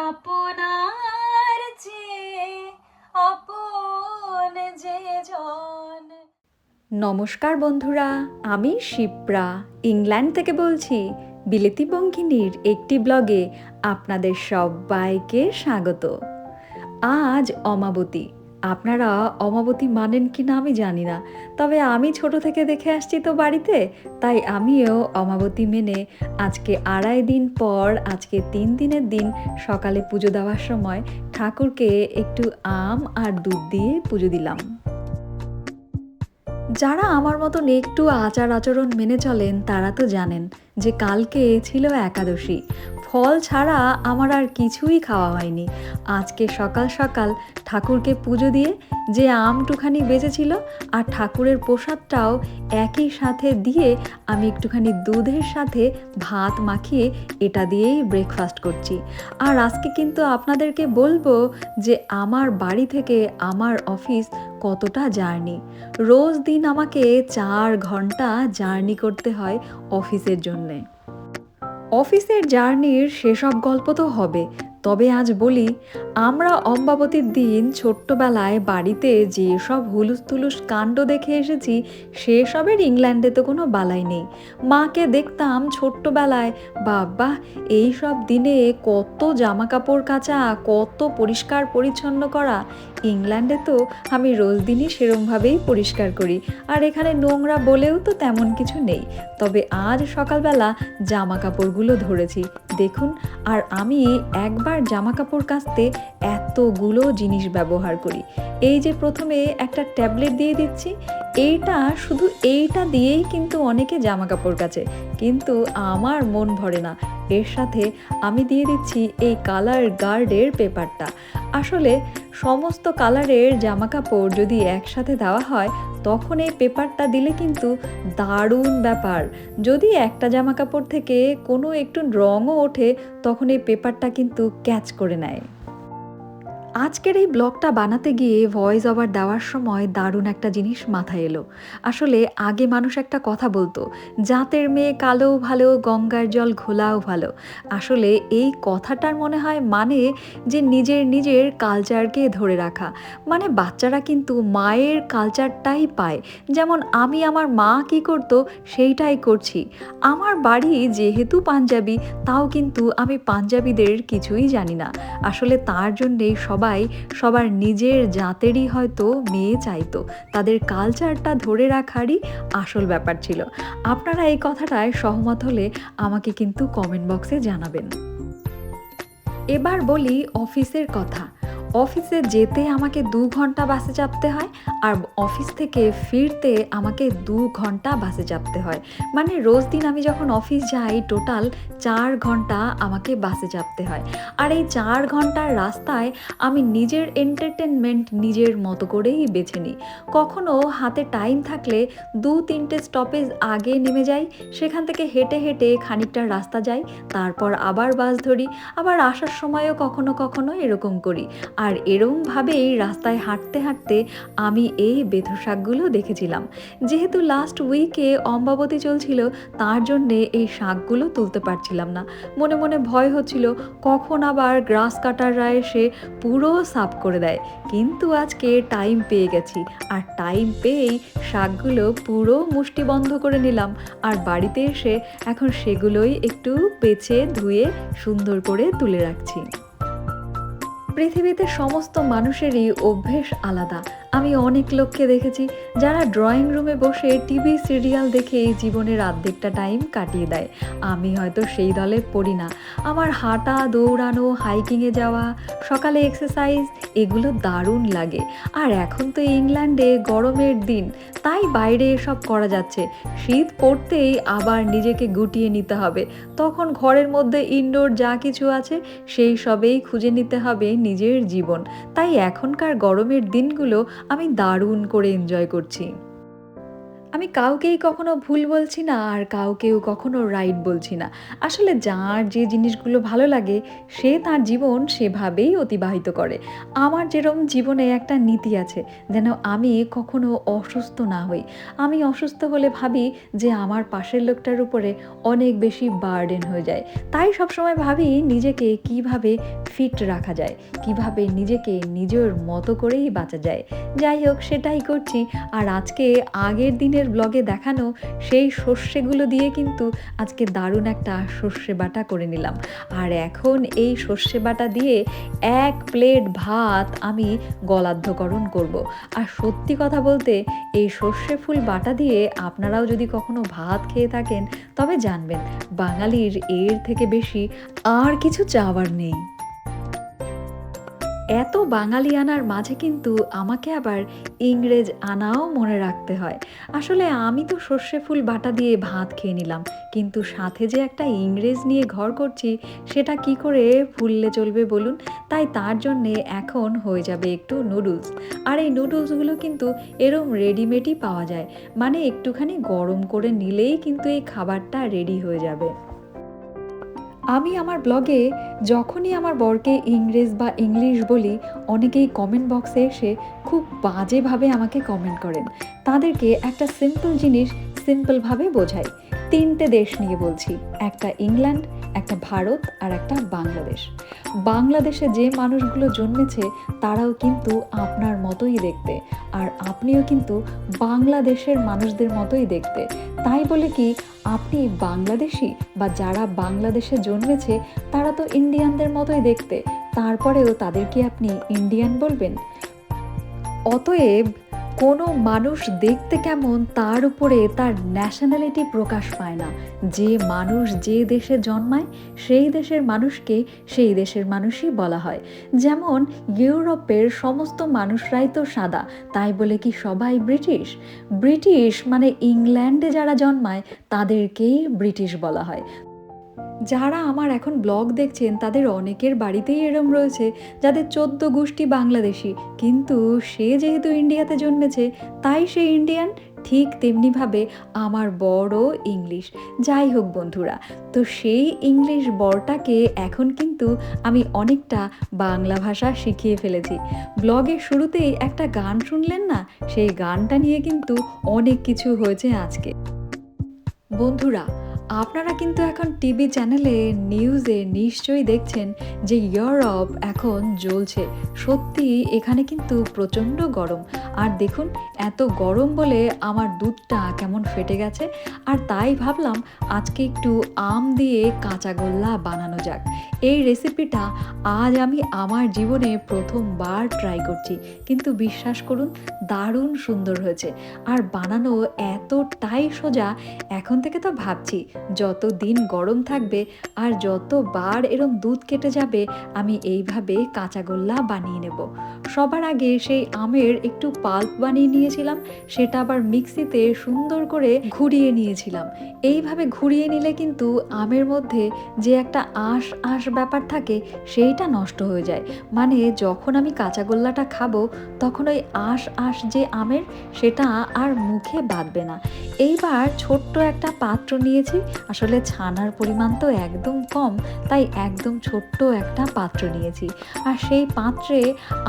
আপনার চেয়ে আপন যে জন। নমস্কার বন্ধুরা, আমি শিপ্রা ইংল্যান্ড থেকে বলছি। বিলেতি বঙ্গিনীর একটি ব্লগে আপনাদের সবাইকে স্বাগত। আজ অমাবতী। আপনারা অমাবতী মানেন কি না আমি জানি না, তবে আমি ছোট থেকে দেখে আসছি তো বাড়িতে, তাই আমিও অমাবতী মেনে আজকে 2.5 দিন পর, আজকে 3 দিনের দিন সকালে পুজো দেওয়ার সময় ঠাকুরকে একটু আম আর দুধ দিয়ে পুজো দিলাম। যারা আমার মতন একটু আচার আচরণ মেনে চলেন তারা তো জানেন যে কালকে ছিল একাদশী। ফল ছাড়া আমার আর কিছুই খাওয়া হয়নি। আজকে সকাল সকাল ঠাকুরকে পুজো দিয়ে যে আমটুখানি বেঁচেছিল আর ঠাকুরের প্রসাদটাও একই সাথে দিয়ে আমি একটুখানি দুধের সাথে ভাত মাখিয়ে এটা দিয়েই ব্রেকফাস্ট করছি। আর আজকে কিন্তু আপনাদেরকে বলবো যে আমার বাড়ি থেকে আমার অফিস কতটা জার্নি। রোজ দিন আমাকে 4 ঘন্টা জার্নি করতে হয় অফিসের জন্যে। অফিসের জার্নির সেসব গল্প তো হবে, তবে আজ বলি আমরা অম্বাবতীর দিন ছোট্টবেলায় বাড়িতে যেসব হুলুস তুলুস কাণ্ড দেখে এসেছি সেসবের ইংল্যান্ডে তো কোনো বালাই নেই। মাকে দেখতাম ছোট্টবেলায়, বাবা এই সব দিনে কত জামা কাপড় কাচা, কত পরিষ্কার পরিচ্ছন্ন করা। ইংল্যান্ডে তো আমি রোজ দিনই সেরমভাবেই পরিষ্কার করি, আর এখানে নোংরা বলেও তো তেমন কিছু নেই। তবে আজ সকালবেলা জামা কাপড়গুলো ধরেছি দেখুন, আর আমি একবার জামা কাপড় কাচতে এতগুলো জিনিস ব্যবহার করি। এই যে প্রথমে একটা ট্যাবলেট দিয়ে দিচ্ছি, শুধু এইটা দিয়েই কিন্তু অনেকে জামা কাপড় কাচে, কিন্তু আমার মন ভরে না। এর সাথে আমি দিয়ে দিচ্ছি এই কালার গার্ডের পেপারটা। আসলে সমস্ত কালারের জামা কাপড় যদি একসাথে দেওয়া হয় তখন এই পেপারটা দিলে কিন্তু দারুণ ব্যাপার। যদি একটা জামা কাপড় থেকে কোনো একটু রঙও ওঠে তখন এই পেপারটা কিন্তু ক্যাচ করে নেয়। আজকের এই ব্লগটা বানাতে গিয়ে ভয়েস ওভার দেওয়ার সময় দারুণ একটা জিনিস মাথায় এলো। আসলে আগে মানুষ একটা কথা বলতো, জাতের মেয়ে কালোও ভালো, গঙ্গার জল ঘোলাও ভালো। আসলে এই কথাটার মনে হয় মানে যে নিজের কালচারকে ধরে রাখা। মানে বাচ্চারা কিন্তু মায়ের কালচারটাই পায়। যেমন আমি আমার মা কী করতো সেইটাই করছি। আমার বাড়ি যেহেতু পাঞ্জাবি, তাও কিন্তু আমি পাঞ্জাবিদের কিছুই জানি না। আসলে তার জন্যেই সবার নিজের জাতেরই হয়তো মেয়ে চাইতো, তাদের কালচারটা ধরে রাখারই আসল ব্যাপার ছিল। আপনারা এই কথাটায় সহমত হলে আমাকে কিন্তু কমেন্ট বক্সে জানাবেন। এবার বলি অফিসের কথা। অফিসে যেতে আমাকে 2 ঘন্টা বাসে চাপতে হয়, আর অফিস থেকে ফিরতে আমাকে 2 ঘন্টা বাসে চাপতে হয়। মানে রোজ দিন আমি যখন অফিস যাই টোটাল 4 ঘন্টা আমাকে বাসে চাপতে হয়। আর এই 4 ঘন্টার রাস্তায় আমি নিজের এন্টারটেনমেন্ট নিজের মতো করেই বেছে নিই। কখনো হাতে টাইম থাকলে 2-3টে স্টপেজ আগে নেমে যাই, সেখান থেকে হেঁটে হেঁটে খানিকটা রাস্তা যাই, তারপর আবার বাস ধরি, আবার আসার সময়ও কখনো এরকম করি। আর এরমভাবেই রাস্তায় হাঁটতে হাঁটতে আমি এই বেথ শাকগুলো দেখেছিলাম। যেহেতু লাস্ট উইকে অম্বাবতী চলছিল, তার জন্যে এই শাকগুলো তুলতে পারছিলাম না। মনে মনে ভয় হচ্ছিল কখন আবার গ্রাস কাটাররা এসে পুরো সাফ করে দেয়। কিন্তু আজকে টাইম পেয়ে গেছি, আর টাইম পেয়েই শাকগুলো পুরো মুষ্টি বন্ধ করে নিলাম, আর বাড়িতে এসে এখন সেগুলোই একটু বেছে ধুয়ে সুন্দর করে তুলে রাখছি। পৃথিবীতে সমস্ত মানুষেরই অভ্যেস আলাদা। আমি অনেক লোককে দেখেছি যারা ড্রয়িং রুমে বসে টিভি সিরিয়াল দেখে জীবনের অর্ধেকটা টাইম কাটিয়ে দেয়। আমি হয়তো সেই দলে পড়ি না। আমার হাঁটা, দৌড়ানো, হাইকিংয়ে যাওয়া, সকালে এক্সারসাইজ এগুলো দারুণ লাগে। আর এখন তো ইংল্যান্ডে গরমের দিন, তাই বাইরে এসব করা যাচ্ছে। শীত পড়তেই আবার নিজেকে গুটিয়ে নিতে হবে, তখন ঘরের মধ্যে ইনডোর যা কিছু আছে সেই সবেই খুঁজে নিতে হবে নিজের জীবন। তাই এখনকার গরমের দিনগুলো আমি দারুণ করে এনজয় করছি। আমি কাউকেই কখনো ভুল বলছি না আর কাউকেও কখনো রাইট বলছি না। আসলে যার যে জিনিসগুলো ভালো লাগে সে তার জীবন সেভাবেই অতিবাহিত করে। আমার যেরকম জীবনে একটা নীতি আছে, যেন আমি কখনো অসুস্থ না হই। আমি অসুস্থ হলে ভাবি যে আমার পাশের লোকটার উপরে অনেক বেশি বার্ডেন হয়ে যায়। তাই সবসময় ভাবি নিজেকে কিভাবে ফিট রাখা যায়, কিভাবে নিজেকে নিজের মতো করেই বাঁচা যায়। যাই হোক, সেটাই করছি। আর আজকে আগের দিনের ব্লগে দেখানো সেই সর্ষেগুলো দিয়ে কিন্তু আজকে দারুণ একটা সর্ষে বাটা করে নিলাম। আর এখন এই সর্ষে বাটা দিয়ে 1 প্লেট ভাত আমি গলাধ্যকরণ করব। আর সত্যি কথা বলতে, এই সর্ষে ফুল বাটা দিয়ে আপনারাও যদি কখনো ভাত খেয়ে থাকেন তবে জানবেন বাঙালির এর থেকে বেশি আর কিছু চাওয়ার নেই। এত বাঙালিয়ানার মাঝে কিন্তু আমাকে আবার ইংরেজ আনাও মনে রাখতে হয়। আসলে আমি তো সর্ষে ফুল বাটা দিয়ে ভাত খেয়ে নিলাম, কিন্তু সাথে যে একটা ইংরেজ নিয়ে ঘর করছি সেটা কি করে ভুললে চলবে বলুন? তাই তার জন্যে এখন হয়ে যাবে একটু নুডলস। আর এই নুডলসগুলো কিন্তু এরম রেডিমেডই পাওয়া যায়, মানে একটুখানি গরম করে নিলেই কিন্তু এই খাবারটা রেডি হয়ে যাবে। আমি আমার ব্লগে যখনই আমার বরকে ইংরেজ বা ইংলিশ বলি, অনেকেই কমেন্ট বক্সে এসে খুব বাজেভাবে আমাকে কমেন্ট করেন। তাদেরকে একটা সিম্পল জিনিস সিম্পলভাবে বোঝাই। 3টে দেশ নিয়ে বলছি, একটা ইংল্যান্ড, একটা ভারত আর একটা বাংলাদেশ। বাংলাদেশে যে মানুষগুলো জন্মেছে তারাও কিন্তু আপনার মতোই দেখতে, আর আপনিও কিন্তু বাংলাদেশের মানুষদের মতোই দেখতে। তাই বলে কি আপনি বাংলাদেশি বা যারা বাংলাদেশে জন্মেছে তারা তো ইন্ডিয়ানদের মতোই দেখতে, তারপরেও তাদের কি আপনি ইন্ডিয়ান বলবেন? অতএব কোনো মানুষ দেখতে কেমন তার উপরে তার ন্যাশনালিটি প্রকাশ পায় না। যে মানুষ যে দেশে জন্মায় সেই দেশের মানুষকে সেই দেশের মানুষই বলা হয়। যেমন ইউরোপের সমস্ত মানুষরাই তো সাদা, তাই বলে কি সবাই ব্রিটিশ? ব্রিটিশ মানে ইংল্যান্ডে যারা জন্মায় তাদেরকেই ব্রিটিশ বলা হয়। যারা আমার এখন ব্লগ দেখছেন তাদের অনেকের বাড়িতেই এরম রয়েছে যাদের 14 গোষ্ঠী বাংলাদেশি, কিন্তু সে যেহেতু ইন্ডিয়াতে জন্মেছে তাই সে ইন্ডিয়ান। ঠিক তেমনিভাবে আমার বরও ইংলিশ। যাই হোক বন্ধুরা, তো সেই ইংলিশ বরটাকে এখন কিন্তু আমি অনেকটা বাংলা ভাষা শিখিয়ে ফেলেছি। ব্লগের শুরুতেই একটা গান শুনলেন না, সেই গানটা নিয়ে কিন্তু অনেক কিছু হয়েছে আজকে। বন্ধুরা, আপনারা কিন্তু এখন টিভি চ্যানেলে নিউজে নিশ্চয়ই দেখছেন যে ইউরোপ এখন জ্বলছে। সত্যি এখানে কিন্তু প্রচণ্ড গরম। আর দেখুন, এত গরম বলে আমার দুধটা কেমন ফেটে গেছে। আর তাই ভাবলাম আজকে একটু আম দিয়ে কাঁচা গোল্লা বানানো যাক। এই রেসিপিটা আজ আমি আমার জীবনে প্রথমবার ট্রাই করছি, কিন্তু বিশ্বাস করুন দারুণ সুন্দর হয়েছে। আর বানানো এতটাই সোজা। এখন থেকে তো ভাবছি যত দিন গরম থাকবে আর যতবার এরম দুধ কেটে যাবে আমি এইভাবে কাঁচা গোল্লা বানিয়ে নেব। সবার আগে সেই আমের একটু পাল্প বানিয়ে নিয়েছিলাম, সেটা আবার মিক্সিতে সুন্দর করে ঘুরিয়ে নিয়েছিলাম। এইভাবে ঘুরিয়ে নিলে কিন্তু আমের মধ্যে যে একটা আঁশ আঁশ ব্যাপার থাকে সেইটা নষ্ট হয়ে যায়। মানে যখন আমি কাঁচা গোল্লাটা খাবো তখন ওই আঁশ আঁশ যে আমের সেটা আর মুখে বাঁধবে না। এইবার ছোট্ট একটা পাত্র নিয়েছি, আসলে ছানার পরিমাণ তো একদম কম, তাই একদম ছোট্ট একটা পাত্র নিয়েছি। আর সেই পাত্রে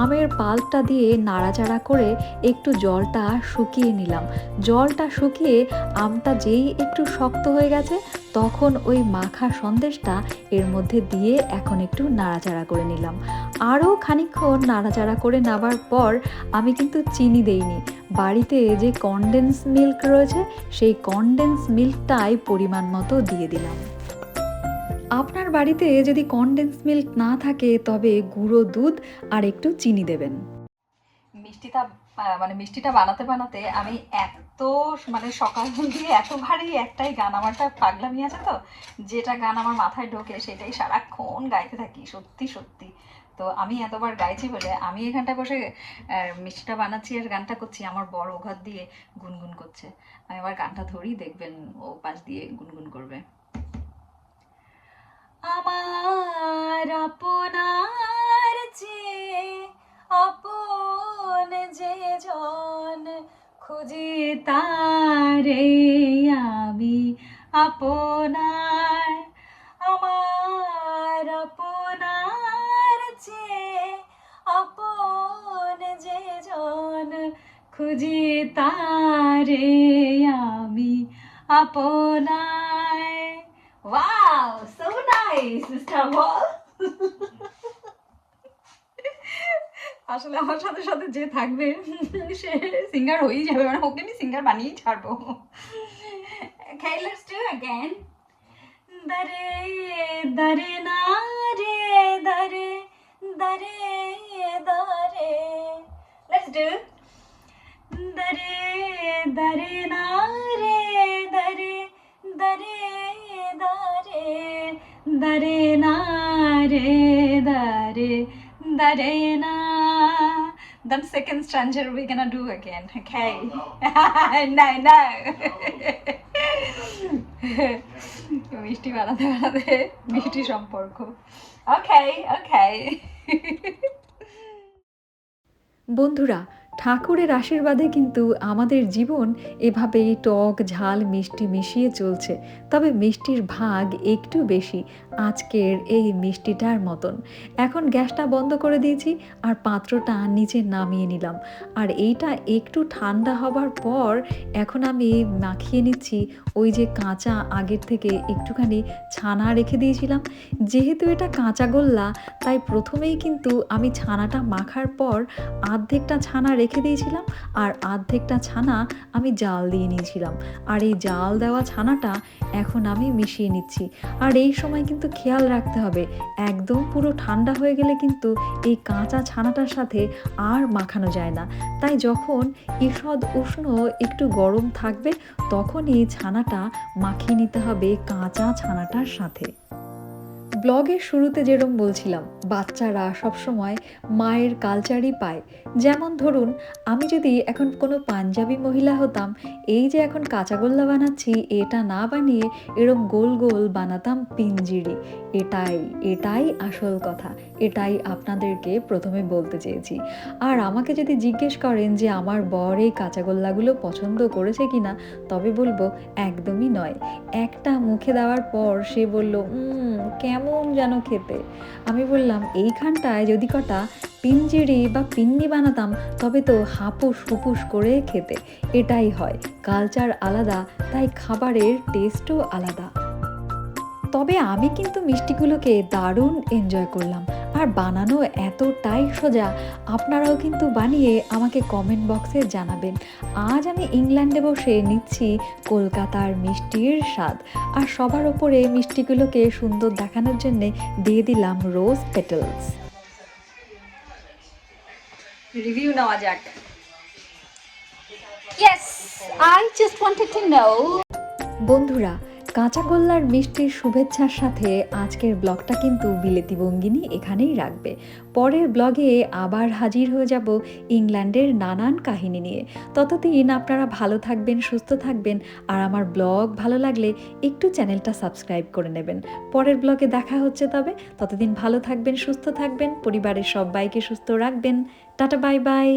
আমের পাল্পটা দিয়ে নাড়াচাড়া করে একটু জলটা শুকিয়ে নিলাম। জলটা শুকিয়ে আমটা যেই একটু শক্ত হয়ে গেছে তখন ওই মাখা সন্দেশটা এর মধ্যে দিয়ে এখন একটু নাড়াচাড়া করে নিলাম। আরও খানিকক্ষণ নাড়াচাড়া করে নেওয়ার পর আমি কিন্তু চিনি দেইনি। বাড়িতে যে কনডেন্স মিল্ক রয়েছে সেই কনডেন্স মিল্কটাই পরিমাণ মতো দিয়ে দিলাম। আপনার বাড়িতে যদি কনডেন্স মিল্ক না থাকে তবে গুঁড়ো দুধ আর একটু চিনি দেবেন। মিষ্টিটা বানাতে বানাতে আমি এত সকাল দিয়ে এতবারই একটাই গান, আমারটা পাগলামি আছে তো, যেটা গান আমার মাথায় ঢোকে সেটাই সারাক্ষণ গাইতে থাকি। সত্যি সত্যি তো আমি এতবার গাইছি বলে আমি এখানটা বসে মিষ্টিটা বানাচ্ছি আর গানটা করছি, আমার বড় ওঘাত দিয়ে গুনগুন করছে। আমি আবার গানটা ধরি, দেখবেন ও পাশ দিয়ে গুনগুন করবে। আমার আপনার চেয়ে আপন যে জন খুঁজে তার রে আমি আপনার, আমার আপনার চেয়ে আপন যে জন খুঁজি তারে আমি আপনার। ওয়াও, সো নাইস মিস্টার বল। আসলে আমার সাথে সাথে যে থাকবে সে সিঙ্গার হয়েই যাবে, মানে ওকে আমি সিঙ্গার বানিয়েই ছাড়বো। Okay, let's do it again. দরে দরে না রে দরে দরে দরে, let's do it. দরে দরে না রে দরে দরে দরে দরে না রে দরে dare na. Then second stanza we're gonna do again, okay? No, no. মিষ্টি বানাতে বানাতে মিষ্টি সম্পর্ক। Okay, okay. বন্ধুরা, ঠাকুরের আশীর্বাদে কিন্তু আমাদের জীবন এভাবেই টক ঝাল মিষ্টি মিশিয়ে চলছে। তবে মিষ্টির ভাগ একটু বেশি আজকের এই মিষ্টিটার মতন। এখন গ্যাসটা বন্ধ করে দিয়েছি আর পাত্রটা নিচে নামিয়ে নিলাম। আর এইটা একটু ঠান্ডা হবার পর এখন আমি মাখিয়ে নিচ্ছি ওই যে কাঁচা আগের থেকে একটুখানি ছানা রেখে দিয়েছিলাম। যেহেতু এটা কাঁচা গোল্লা তাই প্রথমেই কিন্তু আমি ছানাটা মাখার পর অর্ধেকটা ছানা রেখে দিয়েছিলাম আর অর্ধেকটা ছানা আমি জাল দিয়ে নিয়েছিলাম। আর এই জাল দেওয়া ছানাটা এখন আমি মিশিয়ে নিচ্ছি। আর এই সময় কিন্তু খেয়াল রাখতে হবে, একদম পুরো ঠান্ডা হয়ে গেলে কিন্তু এই কাঁচা ছানাটার সাথে আর মাখানো যায় না। তাই যখন ঈষৎ উষ্ণ একটু গরম থাকবে তখনই ছানাটা মাখিয়ে নিতে হবে কাঁচা ছানাটার সাথে। ব্লগের শুরুতে যেরকম বলছিলাম, বাচ্চারা সবসময় মায়ের কালচারই পায়। যেমন ধরুন, আমি যদি এখন কোনো পাঞ্জাবি মহিলা হতাম, এই যে এখন কাঁচাগোল্লা বানাচ্ছি এটা না বানিয়ে এরম গোল গোল বানাতাম পিঞ্জিরি। এটাই আসল কথা, এটাই আপনাদেরকে প্রথমে বলতে চেয়েছি। আর আমাকে যদি জিজ্ঞেস করেন যে আমার বর এই কাঁচাগোল্লাগুলো পছন্দ করেছে কিনা, তবে বলবো একদমই নয়। একটা মুখে দেওয়ার পর সে বলল কেমন যেন খেতে। আমি বললাম এইখানটায় যদি কটা পিঞ্জিরি বা পিন্নি বানাতাম তবে তো হাপুস হুপুস করে খেতে। এটাই হয়, কালচার আলাদা তাই খাবারের টেস্টও আলাদা। তবে আমি কিন্তু মিষ্টিগুলোকে দারুণ এনজয় করলাম আর বানানো এতটাই সোজা। আপনারাও কিন্তু বানিয়ে আমাকে কমেন্ট বক্সে জানাবেন। আজ আমি ইংল্যান্ডে বসে নিচ্ছি কলকাতার মিষ্টির স্বাদ। আর সবার ওপরে মিষ্টিগুলোকে সুন্দর দেখানোর জন্য দিয়ে দিলাম রোজ পেটালস। রিভিউ নেওয়া যাক। Yes, I just wanted to know. বন্ধুরা, কাঁচাগোল্লার মিষ্টির শুভেচ্ছার সাথে আজকের ব্লগটা কিন্তু বিলেতি বঙ্গিনী এখানেই রাখবে। পরের ব্লগে আবার হাজির হয়ে যাব ইংল্যান্ডের নানান কাহিনী নিয়ে। ততদিন আপনারা ভালো থাকবেন, সুস্থ থাকবেন। আর আমার ব্লগ ভালো লাগলে একটু চ্যানেলটা সাবস্ক্রাইব করে নেবেন। পরের ব্লগে দেখা হচ্ছে তবে। ততদিন ভালো থাকবেন, সুস্থ থাকবেন, পরিবারের সবাইকে সুস্থ রাখবেন। Tata, bye bye.